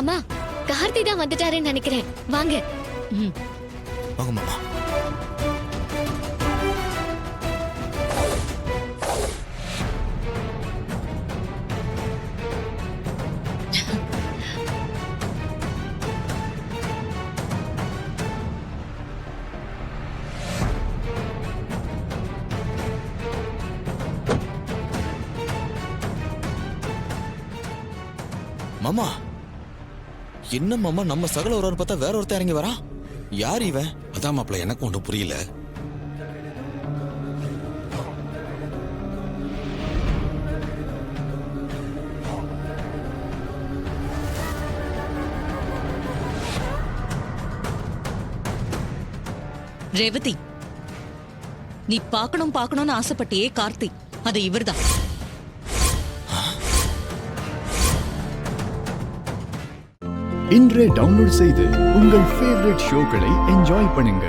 அம்மா, கார்த்தி தான் வந்துட்டாருன்னு நினைக்கிறேன். வாங்க. வாங்க மாமா. மாமா, என்ன மாமா, நம்ம சகல ஒருவர் பார்த்தா வேற ஒருத்தர் இறங்கி வரா? யார் இவன்? அதான் மாப்பிள்ள, எனக்கு ஒன்றும் புரியல. ரேவதி, நீ பார்க்கணும்னு ஆசைப்பட்டியே கார்த்தி, அது இவர்தான். இன்றே டவுன்லோட் செய்து உங்கள் ஃபேவரட் ஷோக்களை என்ஜாய் பண்ணுங்க.